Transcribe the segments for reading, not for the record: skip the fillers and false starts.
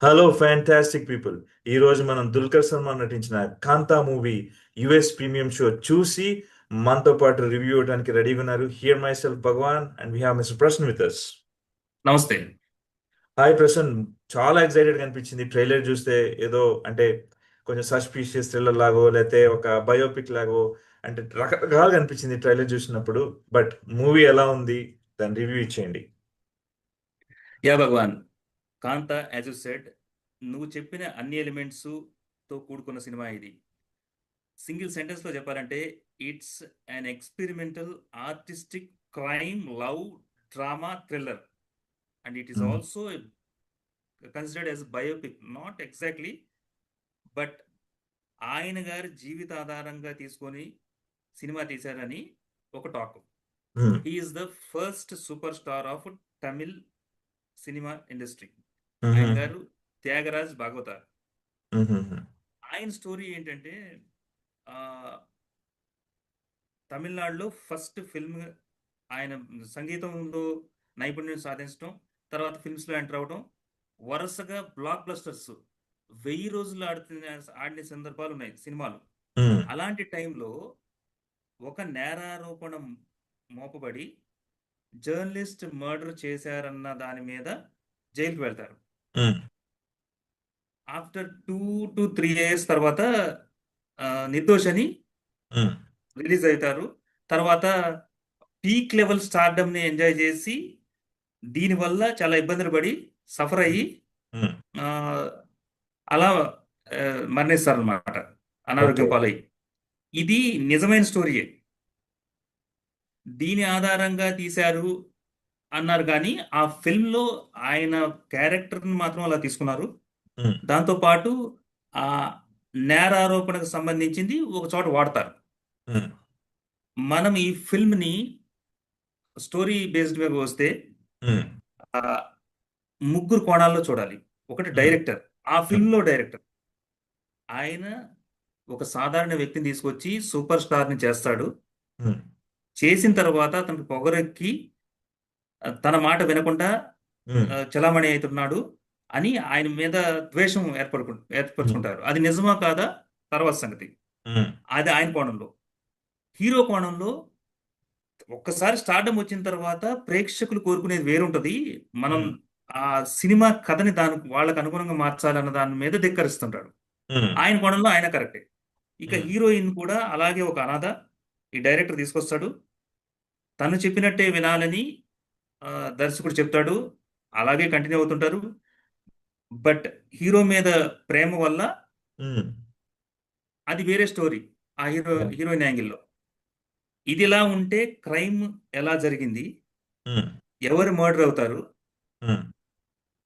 Hello fantastic people. ఈ రోజు మనం దుల్కర్ సల్మాన్ నటించిన Kaantha movie US premium show చూసి మనతో పాటు రివ్యూ ఇవ్వడానికి రెడీగా ఉన్నారు. Here myself Bhagavan and we have mister Prasan with us. నమస్తే. హాయ్ ప్రసన్. చాలా ఎక్సైటెడ్ అనిపించింది ట్రైలర్ చూస్తే. ఏదో అంటే కొంచెం సస్పీషియస్ థ్రిల్లర్ లాగో లేకపోతే ఒక బయోపిక్ లాగో అంటే రకరకాలుగా అనిపించింది ట్రైలర్ చూసినప్పుడు. బట్ మూవీ ఎలా ఉంది, దాని రివ్యూ ఇచ్చేయండి. Yeah Bhagavan, Kaantha as you said, నువ్వు చెప్పిన అన్ని ఎలిమెంట్స్ తో కూడుకున్న సినిమా ఇది. సింగిల్ సెంటెన్స్ లో చెప్పాలంటే it's an experimental artistic crime love drama thriller and it is also considered as biopic. Not exactly, but ఆయన గారి జీవిత ఆధారంగా తీసుకొని సినిమా తీశారని ఒక talk. He is the first super star of Tamil cinema industry. ఆయన గారు త్యాగరాజ్ భాగవతార్. ఆయన స్టోరీ ఏంటంటే, ఆ, తమిళనాడులో ఫస్ట్ ఫిల్మ్, ఆయన సంగీతంలో నైపుణ్యం సాధించడం, తర్వాత ఫిల్మ్స్లో ఎంటర్ అవడం, వరుసగా బ్లాక్ బస్టర్స్ 1000 రోజులు ఆడిన సందర్భాలు ఉన్నాయి సినిమాలు. అలాంటి టైంలో ఒక నేరారోపణ మోపబడి జర్నలిస్ట్ మర్డర్ చేశారన్న దాని మీద జైలుకి వెళ్తారు. ఆఫ్టర్ 2 to 3 years తర్వాత నిర్దోష్ అని రిలీజ్ అవుతారు. తర్వాత పీక్ లెవెల్ స్టార్డమ్ ని ఎంజాయ్ చేసి దీనివల్ల చాలా ఇబ్బందులు పడి సఫర్ అయ్యి ఆ, అలా మరణిస్తారు అనమాట, అనారోగ్యం ఓకే. పాలయ్యి. ఇది నిజమైన స్టోరీయే, దీని ఆధారంగా తీశారు అన్నారు. కానీ ఆ ఫిల్మ్ లో ఆయన క్యారెక్టర్ ని మాత్రం అలా తీసుకున్నారు. దాంతో పాటు ఆ నేరారోపణకు సంబంధించింది ఒక చోట వాడతారు. మనం ఈ ఫిల్మ్ ని స్టోరీ బేస్డ్ మీద వస్తే ఆ, ముగ్గురు కోణాల్లో చూడాలి. ఒకటి డైరెక్టర్, ఆ ఫిల్మ్ లో డైరెక్టర్ ఆయన ఒక సాధారణ వ్యక్తిని తీసుకొచ్చి సూపర్ స్టార్ ని చేస్తాడు. చేసిన తర్వాత అతనికి పొగరెక్కి తన మాట వినకుండా చలామణి అవుతున్నాడు అని ఆయన మీద ద్వేషం ఏర్పరచుకుంటారు. అది నిజమా కాదా తర్వాత సంగతి. అది ఆయన కోణంలో. హీరో కోణంలో, ఒక్కసారి స్టార్డమ్ వచ్చిన తర్వాత ప్రేక్షకులు కోరుకునేది వేరుంటది. మనం ఆ సినిమా కథని వాళ్ళకి అనుగుణంగా మార్చాలన్న దాని మీద ధిక్కరిస్తుంటాడు. ఆయన కోణంలో ఆయన కరెక్టే. ఇక హీరోయిన్ కూడా అలాగే ఒక అనాథ. ఈ డైరెక్టర్ తీసుకొస్తాడు, తను చెప్పినట్టే వినాలని దర్శకుడు చెప్తాడు, అలాగే కంటిన్యూ అవుతుంటారు. బట్ హీరో మీద ప్రేమ వల్ల అది వేరే స్టోరీ, ఆ హీరోయిన్ యాంగిల్లో. ఇది ఇలా ఉంటే క్రైమ్ ఎలా జరిగింది, ఎవరు మర్డర్ అవుతారు,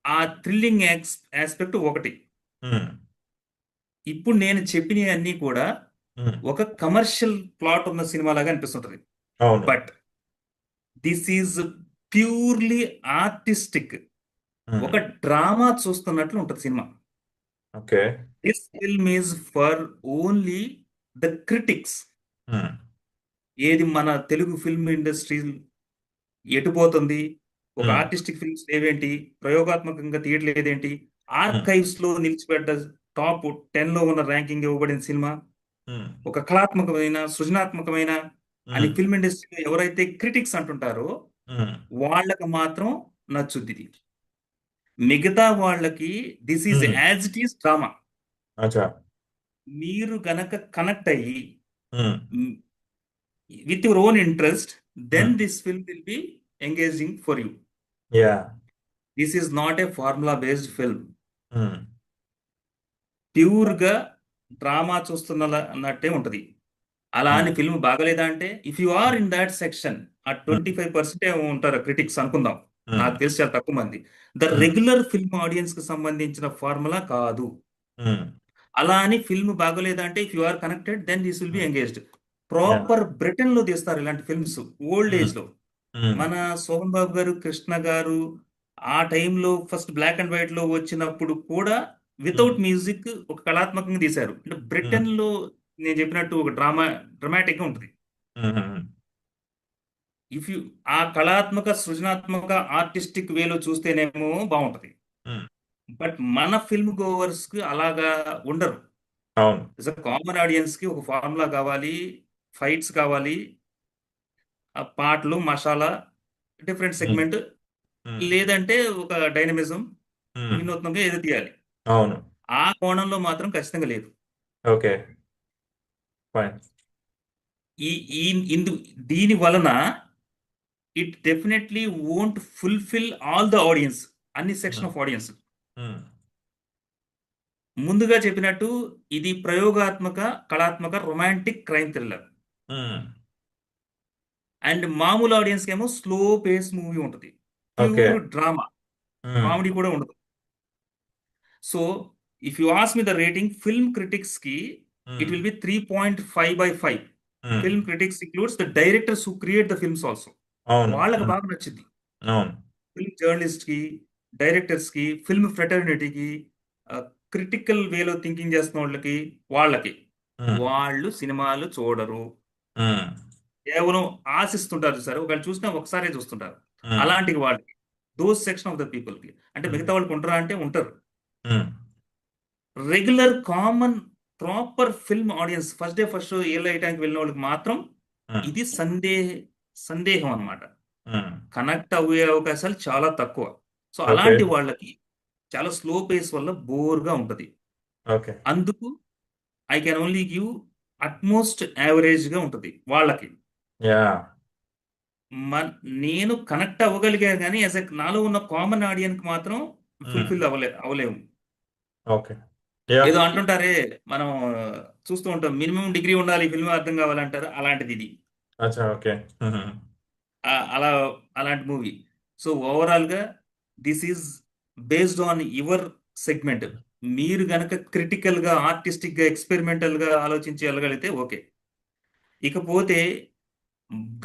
ఆ థ్రిల్లింగ్ ఆస్పెక్ట్ ఒకటి. ఇప్పుడు నేను చెప్పినవి అన్నీ కూడా ఒక కమర్షియల్ ప్లాట్ ఉన్న సినిమా లాగా అనిపిస్తుంటది. అవును. But this is purely artistic, ఒక డ్రామా చూస్తున్నట్లు ఉంటుంది cinema. Okay. This film is for only the critics. ఏది మన తెలుగు ఫిల్మ్ ఇండస్ట్రీ ఎటుపోతుంది, ఒక ఆర్టిస్టిక్ ఫిల్మ్స్ ఏవేంటి, ప్రయోగాత్మకంగా తీయట్లేదేంటి, ఆర్కైవ్స్ లో నిలిచిపెట్ట టాప్ 10 లో ఉన్న ర్యాంకింగ్ ఇవ్వబడిన సినిమా, ఒక కళాత్మకమైన సృజనాత్మకమైన అని ఫిల్మ్ ఇండస్ట్రీలో ఎవరైతే క్రిటిక్స్ అంటుంటారో వాళ్ళకి మాత్రం నచ్చుద్ది ఇది. మిగతా వాళ్ళకి this is as it is drama. అచ్చా. మీరు గనక కనెక్ట్ అయ్యి with your own interest, then this film will be engaging for you. Yeah. This is not a formula based film. Pure గా డ్రామా చూస్తున్న అన్నట్టే ఉంటది. అలా అని ఫిల్మ్ బాగలేదా అంటే, if you are in that section, ఆ 25% ఉంటారు క్రిటిక్స్ అనుకుందాం, నాకు తెలిసి చాలా తక్కువ మంది. ద రెగ్యులర్ ఫిల్మ్ ఆడియన్స్ కి సంబంధించిన ఫార్ములా కాదు. అలా అని ఫిల్మ్ బాగోలేదా అంటే, if you are connected then this will be engaged. Proper Britain లో తీస్తారు ఇలాంటి ఫిల్మ్స్, ఓల్డ్ ఏజ్ లో. మన సోహన్ బాబు గారు, కృష్ణ గారు ఆ టైంలో ఫస్ట్ బ్లాక్ అండ్ వైట్ లో వచ్చినప్పుడు కూడా వితౌట్ మ్యూజిక్ ఒక కళాత్మకంగా తీశారు. అంటే బ్రిటన్ లో నేను చెప్పినట్టు ఒక డ్రామాటిక్ గా ఉంటుంది. ఇఫ్ యు ఆ కళాత్మక సృజనాత్మక ఆర్టిస్టిక్ వేలో చూస్తేనేమో బాగుంటది. బట్ మన ఫిల్మ్ గోవర్స్ కి అలాగా ఉండరు. అవును. కామన్ ఆడియన్స్ కి ఒక ఫార్ములా కావాలి, ఫైట్స్ కావాలి, ఆ పాటలు, మసాలా, డిఫరెంట్ ఉమ్, సెగ్మెంట్, ఉమ్, లేదంటే ఒక డైనమిజం, ఉమ్, వినూత్నంగా ఏదో తీయాలి. అవును. ఆ కోణంలో మాత్రం ఖచ్చితంగా లేదు. Okay, fine. ఈ ఈ ఇందు దీని వలన it definitely won't fulfil all the audiences, అన్ని section um, of audiences. Um, ముందుగా చెప్పినట్టు ఇది ప్రయోగాత్మక, కళాత్మక, romantic crime thriller. Um, and మామూలు ఆడియన్స్ ఏమో స్లో పేస్ మూవీ ఉంటుంది, okay. Pure drama, um, comedy కూడా ఉండదు. So if you ask me the rating film critics కి, it um, will be 3.5/5. Um, film critics includes the directors who create the films also. అవును. వాళ్ళకి ఉమ్, బాగా నచ్చింది. అవును. Film journalist కి, directors కి, ఫిల్మ్ ఫ్రెటర్నిటీకి, క్రిటికల్ వేలో థింకింగ్ చేస్తున్న వాళ్ళకి, వాళ్ళకి ఉమ్, వాళ్ళు సినిమాలు చూడరు. ఉమ్, కేవలం ఆశిస్తుంటారు చూసారు, ఒకవేళ చూసినా ఒకసారే చూస్తుంటారు. ఉమ్, అలాంటి వాళ్ళకి, those section of the people కి. అంటే ఉమ్, మిగతా వాళ్ళకి ఉంటారా అంటే ఉంటారు. Um, regular common proper film audiences, first day first show ఏ వేయడానికి వెళ్ళిన వాళ్ళకి మాత్రం ఉమ్, ఇది సందేహం అన్నమాట. ఉమ్, కనెక్ట్ అయ్యే అవకాశాలు చాలా తక్కువ. So okay. అలాంటి వాళ్ళకి చాలా స్లో పేస్ వల్ల బోర్గా ఉంటది. ఓకే. అందుకు I can only give utmost average గా ఉంటది వాళ్ళకి. యా. నేను కనెక్ట్ అవ్వగలిగా కానీ యాజ్ ఎ నాలో ఉన్న కామన్ ఆడియన్స్ మాత్రం ఉమ్, ఫుల్ఫిల్ అవ్వలేము. ఓకే. యా. ఏదో అంటుంటారే, మనం చూస్తూ ఉంటాం, మినిమం డిగ్రీ ఉండాలి ఫిల్మ్ అర్థం కావాలంటారు, అలాంటిది ఇది. అచ్చా, ఓకే. ఉమ్, అలా అలాంటి మూవీ. సో ఓవరాల్ గా this is based on your segment. మీరు గనక క్రిటికల్ గా, ఆర్టిస్టిక్ గా, ఎక్స్పెరిమెంటల్ గా ఆలోచించి వెళ్ళగలిగితే ఓకే. ఇకపోతే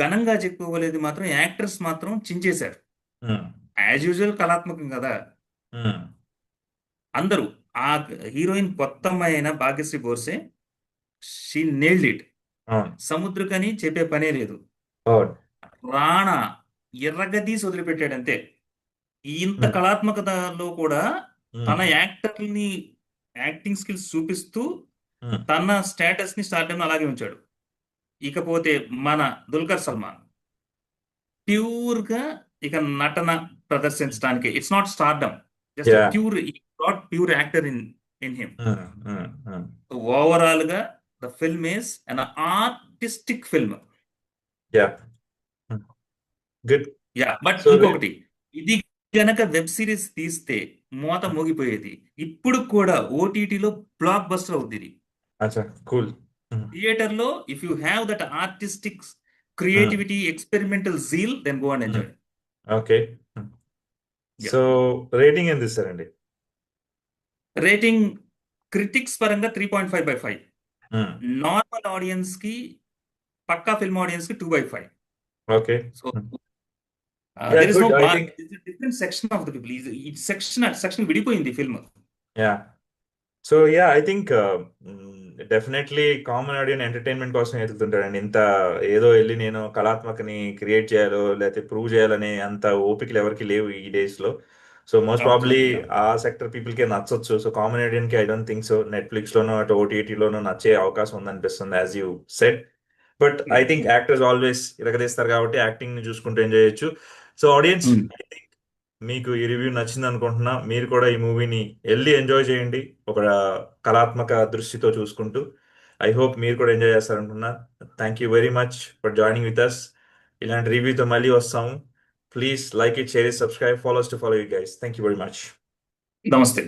ఘనంగా చెప్పుకోగలేదు మాత్రం యాక్టర్స్ మాత్రం చించేశారు. ఉమ్, యాజ్ యూజువల్ కళాత్మకం కదా ఉమ్, అందరూ. ఆ హీరోయిన్ కొత్త అమ్మాయి అయిన Bhagyashri Borse, she nailed it. అవును. సముద్రకని చెప్పే పనే లేదు. అవును. రాణా ఎర్రగదీసి వదిలిపెట్టాడు అంతే. ఇంత ఉమ్, కళాత్మకతలో కూడా తన ఉమ్, యాక్టర్ని, యాక్టింగ్ స్కిల్స్ చూపిస్తూ ఉమ్, తన స్టేటస్ ని, స్టార్డమ్ అలాగే ఉంచాడు. ఇకపోతే మన దుల్కర్ సల్మాన్ ప్యూర్ గా ఇక నటన ప్రదర్శించడానికి, it's not stardom, just yeah. Pure, pure actor in him. Um, um, um, overall గా the film is an artistic film. Yeah. Good. Yeah, but so ఇంకొకటి, ఇది గనక వెబ్ సిరీస్ తీస్తే మోత మోగిపోయేది. ఇప్పుడు కూడా ఓటీటీలో బ్లాక్ బస్టర్ అవుద్ది ఇది. అచ్చా, కూల్. థియేటర్ లో if you have that artistic creativity, experimental zeal, then go and enjoy. Okay. Yeah. So rating ఎంత ఇస్తారండి? రేటింగ్ క్రిటిక్స్ పరంగా 3.5/5. నార్మల్ ఆడియన్స్ కి, పక్కా ఫిల్మ్ ఆడియన్స్ కి 2/5. Okay. So yeah, there is no good. I bar, think. Different section of the people. ఈ section విడిపోయింది film. Yeah. So yeah, I think definitely common audience entertainment కోసం ఎదుగుతుంటాడండి. ఇంత ఏదో వెళ్ళి నేను కళాత్మకని క్రియేట్ చేయాలో లేకపోతే ప్రూవ్ చేయాలని అంత ఓపికలు ఎవరికి లేవు ఈ డేస్ లో. So most probably absolutely. ఆ సెక్టర్ పీపుల్కే నచ్చొచ్చు. సో కామన్ ఆడియన్కి I don't think so Netflix లోనో అటు ఓటీటీలోనో నచ్చే అవకాశం ఉందనిపిస్తుంది, as you said. But I think actors always ఇరగదీస్తారు కాబట్టి యాక్టింగ్ ని చూసుకుంటూ ఎంజాయ్ చేయొచ్చు. సో ఆడియన్స్, మీకు ఈ రివ్యూ నచ్చింది అనుకుంటున్నా. మీరు కూడా ఈ మూవీని వెళ్ళి ఎంజాయ్ చేయండి, ఒక కళాత్మక దృష్టితో చూసుకుంటూ. ఐ హోప్ మీరు కూడా ఎంజాయ్ చేస్తారనుకున్నా. Thank you very much for joining with us. ఇలాంటి రివ్యూతో మళ్ళీ వస్తాము. Please like it, share it, subscribe, follow to follow you guys. Thank you very much. నమస్తే.